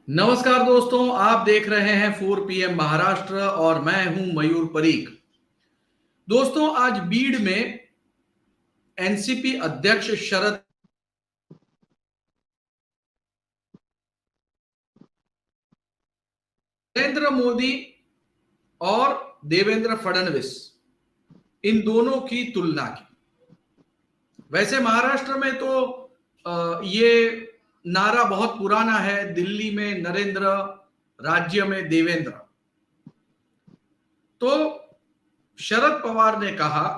नमस्कार दोस्तों, आप देख रहे हैं 4 PM महाराष्ट्र और मैं हूं मयूर परीख। दोस्तों, आज बीड़ में एनसीपी अध्यक्ष शरद नरेंद्र मोदी और देवेंद्र फडणवीस इन दोनों की तुलना की। वैसे महाराष्ट्र में तो ये नारा बहुत पुराना है, दिल्ली में नरेंद्र, राज्य में देवेंद्र। तो शरद पवार ने कहा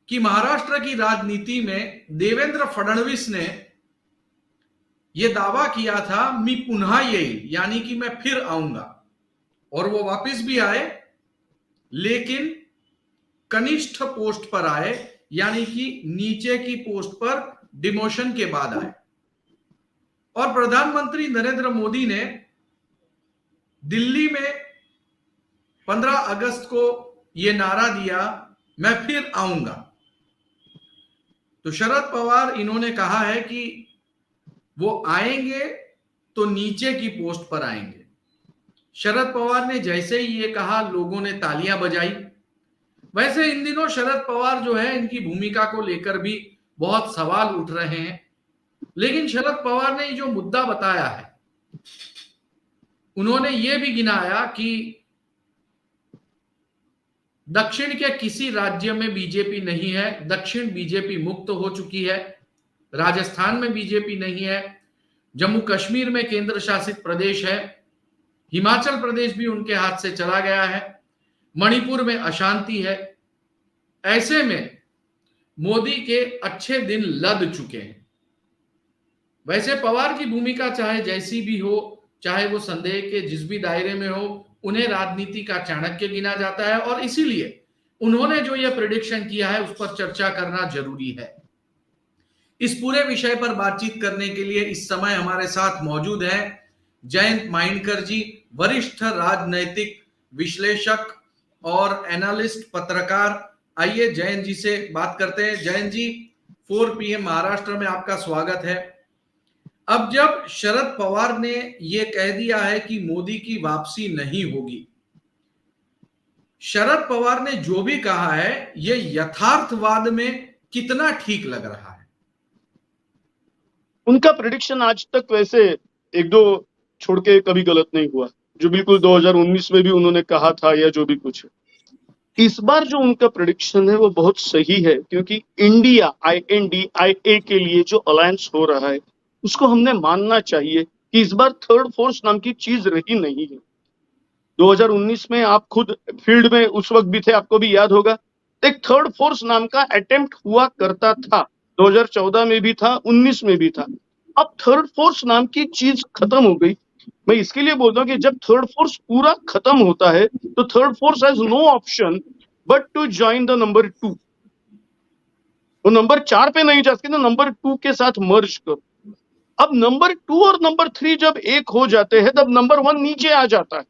कि महाराष्ट्र की राजनीति में देवेंद्र फडणवीस ने यह दावा किया था, मी पुन्हा येईल, यानी कि मैं फिर आऊंगा, और वो वापस भी आए, लेकिन कनिष्ठ पोस्ट पर आए, यानी कि नीचे की पोस्ट पर डिमोशन के बाद आए। और प्रधानमंत्री नरेंद्र मोदी ने दिल्ली में 15 अगस्त को यह नारा दिया, मैं फिर आऊंगा। तो शरद पवार इन्होंने कहा है कि वो आएंगे तो नीचे की पोस्ट पर आएंगे। शरद पवार ने जैसे ही ये कहा, लोगों ने तालियां बजाई। वैसे इन दिनों शरद पवार जो है, इनकी भूमिका को लेकर भी बहुत सवाल उठ रहे हैं, लेकिन शरद पवार ने जो मुद्दा बताया है, उन्होंने ये भी गिनाया कि दक्षिण के किसी राज्य में बीजेपी नहीं है, दक्षिण बीजेपी मुक्त हो चुकी है, राजस्थान में बीजेपी नहीं है, जम्मू कश्मीर में केंद्र शासित प्रदेश है, हिमाचल प्रदेश भी उनके हाथ से चला गया है, मणिपुर में अशांति है। ऐसे में मोदी के अच्छे दिन लद चुके हैं। वैसे पवार की भूमिका चाहे जैसी भी हो, चाहे वो संदेह के जिस भी दायरे में हो, उन्हें राजनीति का चाणक्य गिना जाता है, और इसीलिए उन्होंने जो यह प्रेडिक्शन किया है उस पर चर्चा करना जरूरी है। इस पूरे विषय पर बातचीत करने के लिए इस समय हमारे साथ मौजूद हैं जयंत माइंडकर जी, वरिष्ठ राजनैतिक विश्लेषक और एनालिस्ट, पत्रकार। आइए जयंत जी से बात करते हैं। जयंत जी, 4 PM महाराष्ट्र में आपका स्वागत है। अब जब शरद पवार ने यह कह दिया है कि मोदी की वापसी नहीं होगी, शरद पवार ने जो भी कहा है, यह यथार्थवाद में कितना ठीक लग रहा है? उनका प्रेडिक्शन आज तक वैसे एक दो छोड़ के कभी गलत नहीं हुआ, जो बिल्कुल 2019 में भी उन्होंने कहा था, या जो भी कुछ है। इस बार जो उनका प्रेडिक्शन है वो बहुत सही है, क्योंकि इंडिया INDIA के लिए जो अलायंस हो रहा है उसको हमने मानना चाहिए कि इस बार थर्ड फोर्स नाम की चीज रही नहीं है। 2019 में आप खुद फील्ड में उस वक्त भी थे, आपको भी याद होगा, एक थर्ड फोर्स नाम का अटेम्प्ट हुआ करता था। 2014 में भी था, 19 में भी था। अब थर्ड फोर्स नाम की चीज खत्म हो गई। मैं इसके लिए बोलता हूँ कि जब थर्ड फोर्स पूरा खत्म होता है तो third force has no option but to join the number 2। वो नंबर 4 पे नहीं जा सकते, तो नंबर 2 के साथ मर्ज करो। अब नंबर 2 और नंबर 3 जब एक हो जाते हैं तब नंबर 1 नीचे आ जाता है।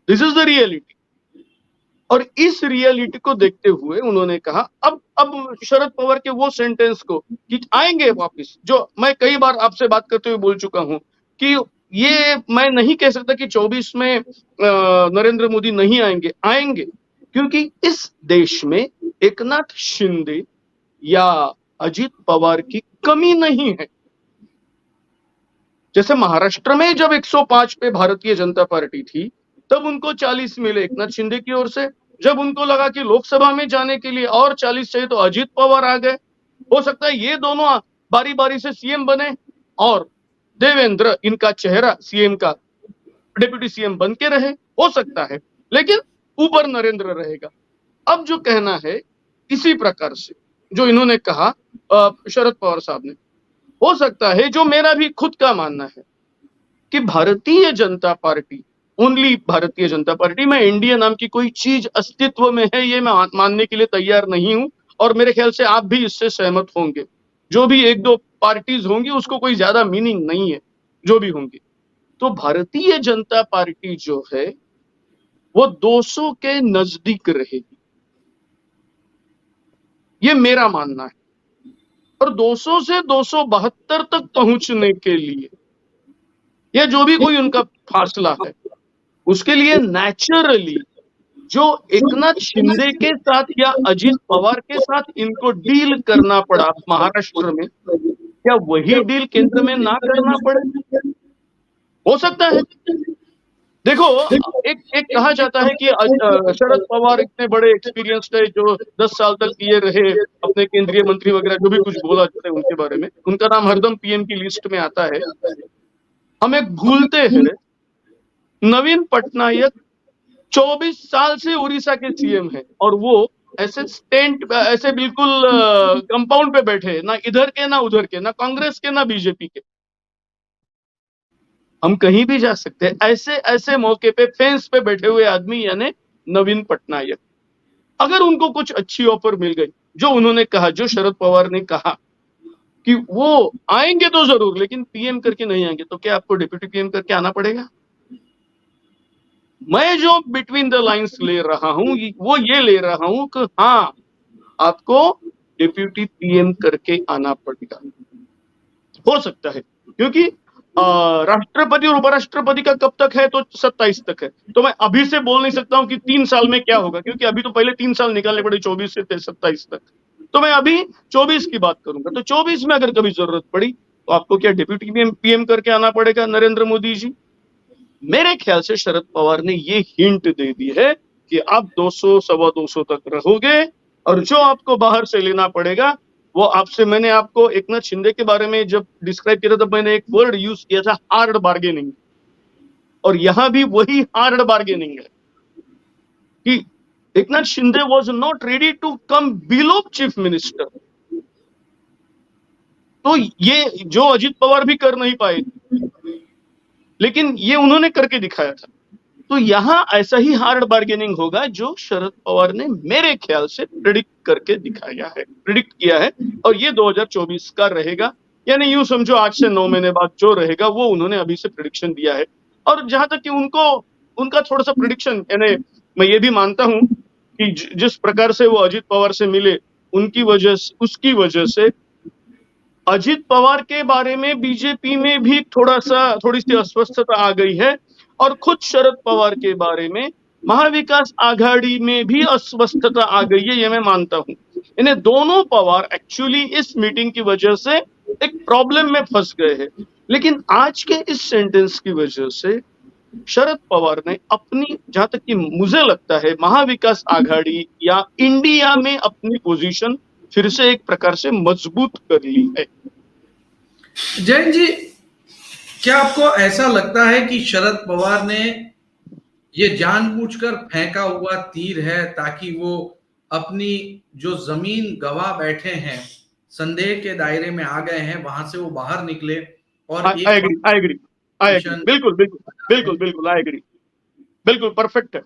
This is the reality. और इस रियलिटी को देखते हुए उन्होंने कहा, अब शरद पवार के वो सेंटेंस को कि आएंगे वापस, जो मैं कई बार आपसे बात करते हुए बोल चुका हूं कि ये मैं नहीं कह सकता कि 24 में नरेंद्र मोदी नहीं आएंगे, आएंगे, क्योंकि इस देश में एकनाथ शिंदे या अजित पवार की कमी नहीं है। जैसे महाराष्ट्र में जब 105 पे भारतीय जनता पार्टी थी, तब उनको 40 मिले एकनाथ शिंदे की ओर से। जब उनको लगा कि लोकसभा में जाने के लिए और 40 चाहिए तो अजित पवार आ गए। हो सकता है ये दोनों बारी बारी से सीएम बने और देवेंद्र इनका चेहरा सीएम का, डिप्यूटी सीएम बन के रहे, हो सकता है, लेकिन ऊपर नरेंद्र रहेगा। अब जो कहना है इसी प्रकार से जो इन्होंने कहा शरद पवार साहब ने, हो सकता है, जो मेरा भी खुद का मानना है कि Bharatiya Janata party, only Bharatiya Janata party में इंडिया नाम की कोई चीज अस्तित्व में है, ये मैं मानने के लिए तैयार नहीं हूं, और मेरे ख्याल से आप भी इससे सहमत होंगे। जो भी एक दो पार्टीज होंगी उसको कोई ज्यादा मीनिंग नहीं है, जो भी होंगी। तो भारतीय जनता पार्टी जो है वो 200 के नजदीक रहेगी, ये मेरा मानना है। और 200 से 272 तक पहुंचने के लिए या जो भी कोई उनका फासला है, उसके लिए नेचुरली जो एकनाथ शिंदे के साथ या अजित पवार के साथ इनको डील करना पड़ा महाराष्ट्र में, क्या वही डील केंद्र में ना करना पड़े? हो सकता है। देखो, एक कहा जाता है कि शरद पवार इतने बड़े एक्सपीरियंस्ड है, जो 10 साल तक ये रहे, अपने केंद्रीय मंत्री वगैरह जो भी कुछ बोला जाता है उनके बारे में, उनका नाम हरदम पीएम की लिस्ट में आता है। हम एक भूलते हैं, नवीन पटनायक 24 साल से उड़ीसा के सीएम है और वो ऐसे बिल्कुल कंपाउंड पे बैठे, ना इधर के ना उधर के, ना कांग्रेस के ना बीजेपी के। हम कहीं भी जा सकते हैं। ऐसे मौके पे फेंस पे बैठे हुए आदमी यानी नवीन पटनायक, अगर उनको कुछ अच्छी ऑफर मिल गई, जो उन्होंने कहा, जो शरद पवार ने कहा कि वो आएंगे तो जरूर, लेकिन पीएम करके नहीं आएंगे, तो क्या आपको डिप्यूटी पीएम करके आना पड़ेगा? मैं जो बिटवीन द लाइंस ले रहा हूं, वो ये ले रहा हूं कि हाँ, आपको डिप्यूटी पीएम करके आना पड़ेगा। हो सकता है, क्योंकि राष्ट्रपति और उपराष्ट्रपति का कब तक है? तो 27 तक है। तो मैं अभी से बोल नहीं सकता हूं कि 3 साल में क्या होगा, क्योंकि अभी तो पहले 3 साल निकालने पड़े, 24 से 27 तक। तो मैं अभी 24 की बात करूंगा। तो 24 में अगर कभी जरूरत पड़ी, तो आपको क्या डिप्यूटी पीएम करके आना पड़ेगा, नरेंद्र मोदी जी? मेरे ख्याल से शरद पवार ने ये हिंट दे दी है कि आप 200 सवा 200 तक रहोगे, और जो आपको बाहर से लेना पड़ेगा वो आपसे। मैंने आपको एकनाथ शिंदे के बारे में जब डिस्क्राइब किया था, मैंने एक वर्ड यूज किया था, हार्ड बार्गेनिंग, और यहां भी वही हार्ड बार्गेनिंग है कि Eknath Shinde was not ready to come below chief minister. तो ये जो अजित पवार भी कर नहीं पाए, लेकिन ये उन्होंने करके दिखाया था। तो यहां ऐसा ही हार्ड बार्गेनिंग होगा जो शरद पवार ने मेरे ख्याल से प्रिडिक्ट करके दिखाया है, प्रिडिक्ट किया है, और ये 2024 का रहेगा। यानी यूं समझो, आज से 9 महीने बाद जो रहेगा वो उन्होंने अभी से प्रिडिक्शन दिया है। और जहां तक कि उनका थोड़ा सा प्रिडिक्शन, यानी मैं ये भी मानता हूं कि जिस प्रकार से वो अजित पवार से मिले, उसकी वजह से अजित पवार के बारे में बीजेपी में भी थोड़ी सी अस्वस्थता आ गई है, और खुद शरद पवार के बारे में महाविकास आघाड़ी में भी अस्वस्थता आ गई है, ये मैं मानता हूं। इन्हें दोनों पवार एक्चुअली इस मीटिंग की वजह से एक प्रॉब्लम में फंस गए हैं। लेकिन आज के इस सेंटेंस की वजह से शरद पवार ने अपनी, जहां तक कि मुझे लगता है, महाविकास आघाड़ी या इंडिया में अपनी पोजीशन फिर से एक प्रकार से मजबूत कर ली है। जैन जी, क्या आपको ऐसा लगता है कि शरद पवार ने ये जानबूझकर फेंका हुआ तीर है ताकि वो अपनी जो जमीन गवा बैठे हैं, संदेह के दायरे में आ गए हैं, वहां से वो बाहर निकले और आई एग्री, बिल्कुल आई एग्री, बिल्कुल परफेक्ट है।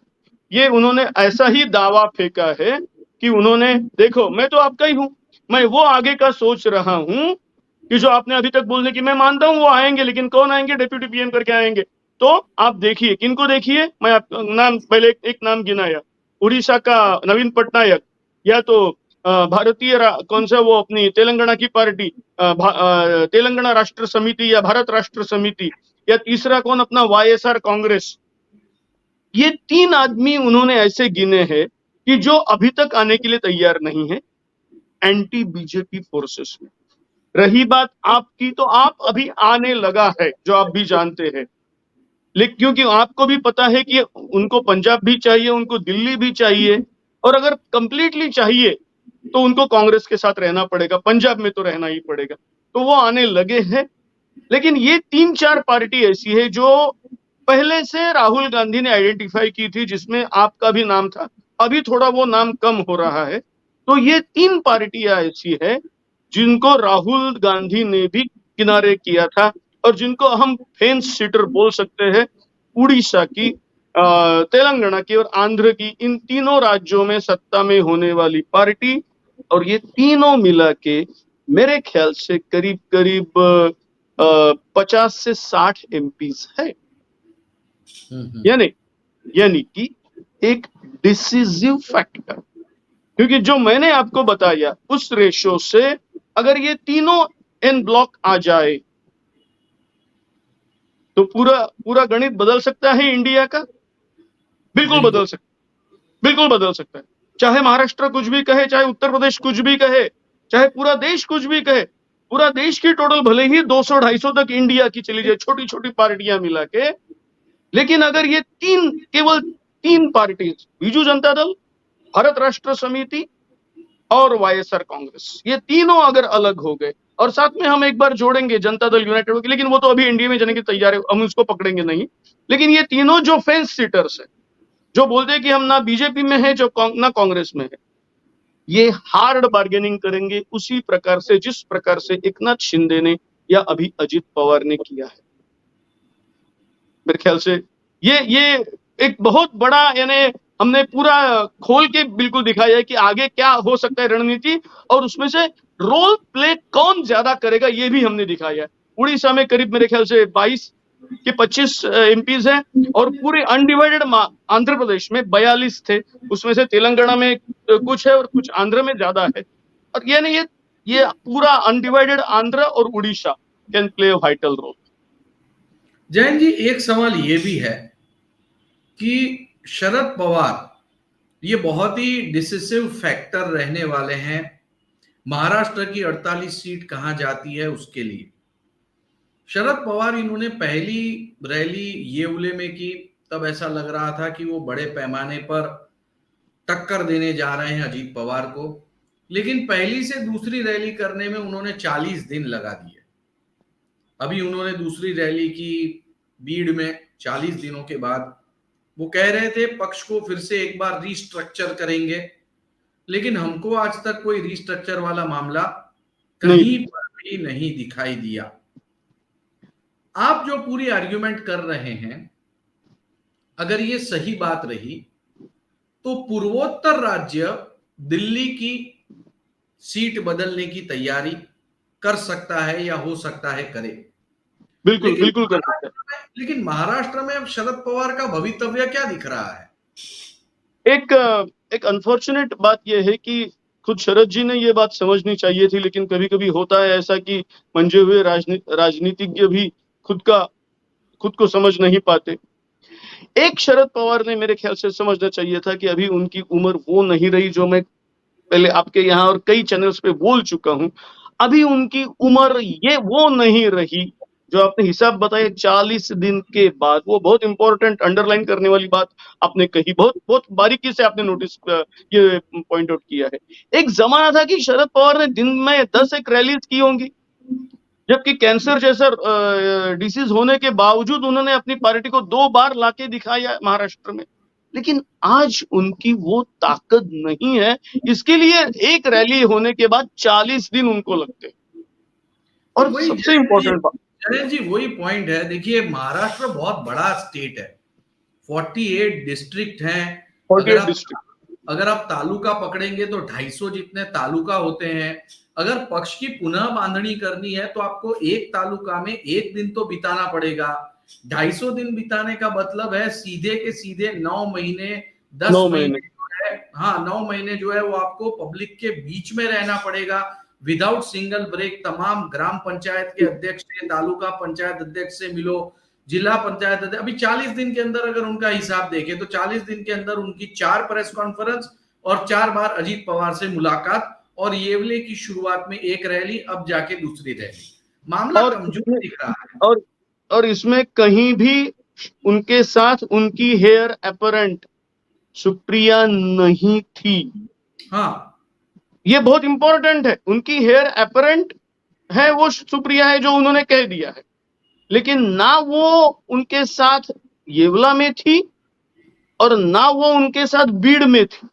ये उन्होंने ऐसा ही दावा फेंका है कि उन्होंने, देखो मैं तो आपका ही हूं, मैं वो आगे का सोच रहा हूं कि जो आपने अभी तक बोलने की, मैं मानता हूं वो आएंगे, लेकिन कौन आएंगे? डिप्यूटी पीएम करके आएंगे। तो आप देखिए, किनको देखिए, मैं आपका नाम पहले एक नाम गिनाया, उड़ीसा का नवीन पटनायक, या तो भारतीय कौन सा वो अपनी तेलंगाना की पार्टी, तेलंगाना राष्ट्र समिति या भारत राष्ट्र समिति, या तीसरा कौन, अपना वाईएसआर कांग्रेस। ये 3 आदमी उन्होंने ऐसे गिने हैं कि जो अभी तक आने के लिए तैयार नहीं है एंटी बीजेपी फोर्सेस में। रही बात आपकी, तो आप अभी आने लगा है, जो आप भी जानते हैं, लेकिन क्योंकि आपको भी पता है कि उनको पंजाब भी चाहिए, उनको दिल्ली भी चाहिए, और अगर कंप्लीटली चाहिए तो उनको कांग्रेस के साथ रहना पड़ेगा, पंजाब में तो रहना ही पड़ेगा। तो वो आने लगे हैं। लेकिन ये 3-4 पार्टी ऐसी है जो पहले से राहुल गांधी ने आइडेंटिफाई की थी, जिसमें आपका भी नाम था, अभी थोड़ा वो नाम कम हो रहा है। तो ये 3 पार्टियां ऐसी है जिनको राहुल गांधी ने भी किनारे किया था, और जिनको हम फेंस सीटर बोल सकते हैं। उड़ीसा की, तेलंगाना की और आंध्र की, इन तीनों राज्यों में सत्ता में होने वाली पार्टी, और ये तीनों मिला के मेरे ख्याल से करीब करीब 50 से 60 एमपीज है। यानी कि एक डिसिसिव फैक्टर, क्योंकि जो मैंने आपको बताया उस रेशो से अगर ये तीनों एन ब्लॉक आ जाए तो पूरा पूरा गणित बदल सकता है इंडिया का? बिल्कुल बदल सकता है, बिल्कुल बदल सकता है। चाहे महाराष्ट्र कुछ भी कहे, चाहे उत्तर प्रदेश कुछ भी कहे, चाहे पूरा देश कुछ भी कहे, पूरा देश की टोटल भले ही 200-250 तक इंडिया की चली जाए, छोटी छोटी पार्टियां मिला के, लेकिन अगर ये केवल 3 पार्टीज, बीजू जनता दल, भारत राष्ट्र समिति और वाईएसआर कांग्रेस, ये तीनों अगर अलग हो गए, और साथ में हम एक बार जोड़ेंगे जनता दल यूनाइटेड होगी, लेकिन वो तो अभी एनडीए में जाने की तैयार है, हम उसको पकड़ेंगे नहीं। लेकिन ये तीनों जो फेंस सीटर्स है, जो बोलते हैं कि हम ना बीजेपी में है, ना कांग्रेस में है, ये हार्ड बार्गेनिंग करेंगे उसी प्रकार से जिस प्रकार से एकनाथ शिंदे ने या अभी अजित पवार ने किया है। मेरे ख्याल से ये एक बहुत बड़ा, यानी हमने पूरा खोल के बिल्कुल दिखाया है कि आगे क्या हो सकता है रणनीति, और उसमें से रोल प्ले कौन ज्यादा करेगा ये भी हमने दिखाया है। उड़ीसा में करीब मेरे ख्याल से 22 के 25 एमपीज हैं, और पूरे अनडिवाइडेड आंध्र प्रदेश में 42 थे, उसमें से तेलंगाना में कुछ है और कुछ आंध्र में ज्यादा है। और यानी ये पूरा अनडिवाइडेड आंध्र और Orissa can play a vital role. Jain ji, एक सवाल ये भी है कि शरद पवार ये बहुत ही डिसिसिव फैक्टर रहने वाले हैं महाराष्ट्र की 48 सीट कहां जाती है उसके लिए। शरद पवार इन्होंने पहली रैली येवले में की, तब ऐसा लग रहा था कि वो बड़े पैमाने पर टक्कर देने जा रहे हैं अजीत पवार को, लेकिन पहली से दूसरी रैली करने में उन्होंने 40 दिन लगा दिए। अभी उन्होंने दूसरी रैली की बीड़ में 40 दिनों के बाद। वो कह रहे थे पक्ष को फिर से एक बार रीस्ट्रक्चर करेंगे, लेकिन हमको आज तक कोई रीस्ट्रक्चर वाला मामला कहीं पर भी नहीं दिखाई दिया। आप जो पूरी आर्ग्यूमेंट कर रहे हैं, अगर ये सही बात रही तो पूर्वोत्तर राज्य दिल्ली की सीट बदलने की तैयारी कर सकता है या हो सकता है करे। बिल्कुल बिल्कुल कर सकता है। लेकिन महाराष्ट्र में अब शरद पवार का भवितव्य क्या दिख रहा है? एक अनफॉर्चुनेट बात यह है कि खुद शरद जी ने ये बात समझनी चाहिए थी, लेकिन कभी कभी होता है ऐसा कि मंजे हुए राजनीतिज्ञ भी खुद को समझ नहीं पाते। एक शरद पवार ने मेरे ख्याल से समझना चाहिए था कि अभी उनकी उम्र वो नहीं रही, जो मैं पहले आपके यहाँ और कई चैनल्स पे बोल चुका हूं। अभी उनकी उम्र ये वो नहीं रही जो आपने हिसाब बताया 40 दिन के बाद। वो बहुत इंपॉर्टेंट अंडरलाइन करने वाली बात आपने कही, बहुत बहुत बारीकी से आपने नोटिस ये पॉइंट आउट किया है। एक जमाना था कि शरद पवार ने दिन में 10 एक रैलीज की होंगी, जबकि कैंसर जैसा डिसीज होने के बावजूद उन्होंने अपनी पार्टी को 2 बार लाके दिखाया महाराष्ट्र में। लेकिन आज उनकी वो ताकत नहीं है, इसके लिए एक रैली होने के बाद 40 दिन उनको लगते हैं। और सबसे इंपॉर्टेंट बात जयंत जी, वही पॉइंट है। देखिए, महाराष्ट्र बहुत बड़ा स्टेट है, 48 डिस्ट्रिक्ट हैं। 48 डिस्ट्रिक्ट, अगर आप तालुका पकड़ेंगे तो 250 जितने तालुका होते हैं। अगर पक्ष की पुनः बांधनी करनी है तो आपको एक तालुका में 1 दिन तो बिताना पड़ेगा। 250 दिन बिताने का मतलब है सीधे के सीधे 9 महीने 10 महीने जो है, हाँ 9 महीने जो है वो आपको पब्लिक के बीच में रहना पड़ेगा विदाउट सिंगल ब्रेक। तमाम ग्राम पंचायत के अध्यक्ष से, तालुका पंचायत अध्यक्ष से मिलो, जिला पंचायत अध्यक्ष। अभी 40 दिन के अंदर अगर उनका हिसाब देखें तो 40 दिन के अंदर उनकी 4 प्रेस कॉन्फ्रेंस और 4 बार अजीत पवार से मुलाकात, और येवले की शुरुआत में एक रैली, अब जाके दूसरी रैली। मामला कमजोर दिख रहा है। और इसमें कहीं भी उनके साथ उनकी हेयर अपरेंट सुप्रिया नहीं थी। हाँ, ये बहुत इंपॉर्टेंट है। उनकी हेयर अपरेंट है वो सुप्रिया है, जो उन्होंने कह दिया है, लेकिन ना वो उनके साथ येवला में थी और ना वो उनके साथ बीड़ में थी।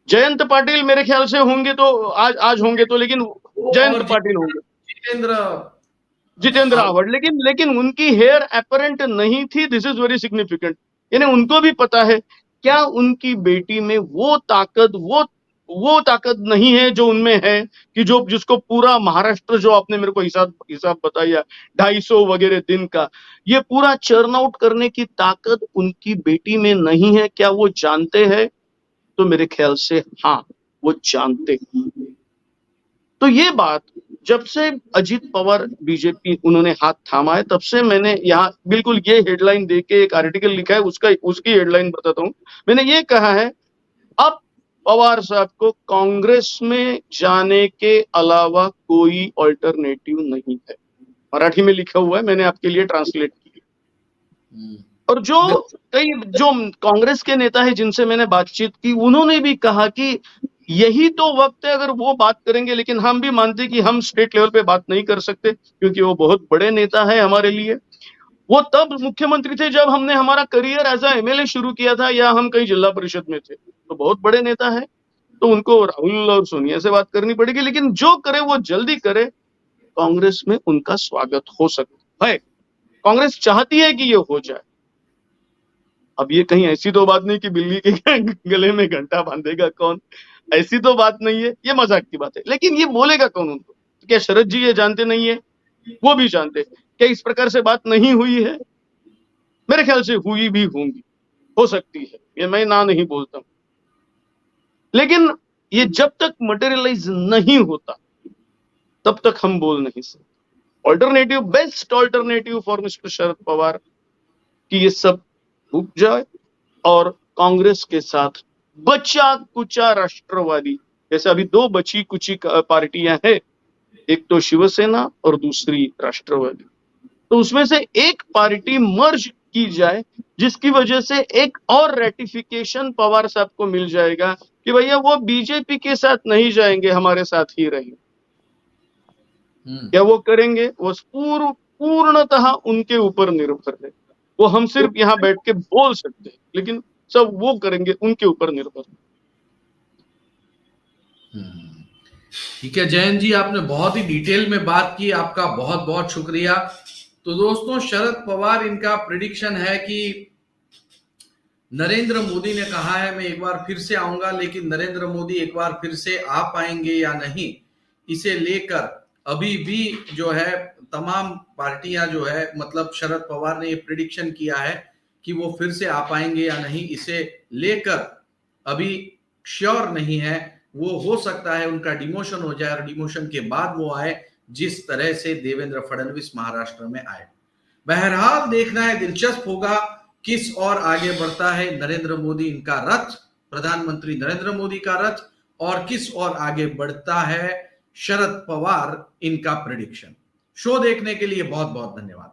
जयंत पाटिल मेरे ख्याल से होंगे तो आज होंगे तो, लेकिन जयंत पाटिल होंगे, जितेंद्र आव्हाड, लेकिन उनकी हेयर अपरेंट नहीं थी। This is very significant. यानी उनको भी पता है क्या उनकी बेटी में वो ताकत नहीं है जो उनमें है, कि जिसको पूरा महाराष्ट्र, जो आपने मेरे को हिसाब बताया 250 वगैरह दिन का, ये पूरा चर्न आउट करने की ताकत उनकी बेटी में नहीं है। क्या वो जानते हैं? तो मेरे ख्याल से हाँ, वो जानते हैं। तो ये बात जब से अजित पवार बीजेपी उन्होंने हाथ थामा है, तब से मैंने यहाँ बिल्कुल ये हेडलाइन दे के एक आर्टिकल लिखा है, उसकी हेडलाइन बताता हूँ। मैंने ये कहा है, अब पवार साहब को कांग्रेस में जाने के अलावा कोई ऑल्टरनेटिव नहीं है। मराठी में लिखा हुआ है, मैंने आपके लिए ट्रांसलेट किया। और जो कांग्रेस के नेता है जिनसे मैंने बातचीत की, उन्होंने भी कहा कि यही तो वक्त है, अगर वो बात करेंगे, लेकिन हम भी मानते कि हम स्टेट लेवल पे बात नहीं कर सकते क्योंकि वो बहुत बड़े नेता है हमारे लिए। वो तब मुख्यमंत्री थे जब हमने हमारा करियर एज अ एमएलए शुरू किया था, या हम कहीं जिला परिषद में थे, तो बहुत बड़े नेता है, तो उनको राहुल और सोनिया से बात करनी पड़ेगी, लेकिन जो करे वो जल्दी करे। कांग्रेस में उनका स्वागत हो सकता है, कांग्रेस चाहती है कि ये हो जाए। अब ये कहीं ऐसी तो बात नहीं कि बिल्ली के गले में घंटा बांधेगा कौन, ऐसी तो बात नहीं है, ये मजाक की बात है। लेकिन ये बोलेगा कौन उनको? क्या शरद जी ये जानते नहीं है? वो भी जानते। क्या इस प्रकार से बात नहीं हुई है? मेरे ख्याल से हुई भी होंगी, हो सकती है, ये मैं ना नहीं बोलता हूं। लेकिन ये जब तक मटेरियलाइज नहीं होता तब तक हम बोल नहीं सकते। Alternative, best alternative for mister Sharad Pawar कि ये सब रुक जाए और कांग्रेस के साथ बचा कुचा राष्ट्रवादी, जैसे अभी दो बची कुची पार्टियां हैं, एक तो शिवसेना और दूसरी राष्ट्रवादी, तो उसमें से एक पार्टी मर्ज की जाए, जिसकी वजह से एक और रेटिफिकेशन पवार साहब को मिल जाएगा कि भैया वो बीजेपी के साथ नहीं जाएंगे, हमारे साथ ही रहेंगे। क्या वो करेंगे? वो पूर्णतः उनके ऊपर निर्भर है। वो हम सिर्फ यहाँ बैठ के बोल सकते हैं, लेकिन सब वो करेंगे उनके ऊपर निर्भर। ठीक है जयंत जी, आपने बहुत ही डिटेल में बात की, आपका बहुत बहुत शुक्रिया। तो दोस्तों, शरद पवार, इनका प्रिडिक्शन है कि नरेंद्र मोदी ने कहा है मैं एक बार फिर से आऊंगा, लेकिन नरेंद्र मोदी एक बार फिर से आ पाएंगे या नहीं, इसे लेकर अभी भी जो है तमाम पार्टियां जो है, मतलब शरद पवार ने ये प्रिडिक्शन किया है कि वो फिर से आ पाएंगे या नहीं, इसे लेकर अभी श्योर नहीं है। वो हो सकता है उनका डिमोशन हो जाए और डिमोशन के बाद वो आए, जिस तरह से देवेंद्र फडणवीस महाराष्ट्र में आए। बहरहाल देखना है, दिलचस्प होगा किस और आगे बढ़ता है नरेंद्र मोदी, इनका रथ, प्रधानमंत्री नरेंद्र मोदी का रथ, और किस और आगे बढ़ता है शरद पवार, इनका प्रेडिक्शन। शो देखने के लिए बहुत बहुत धन्यवाद।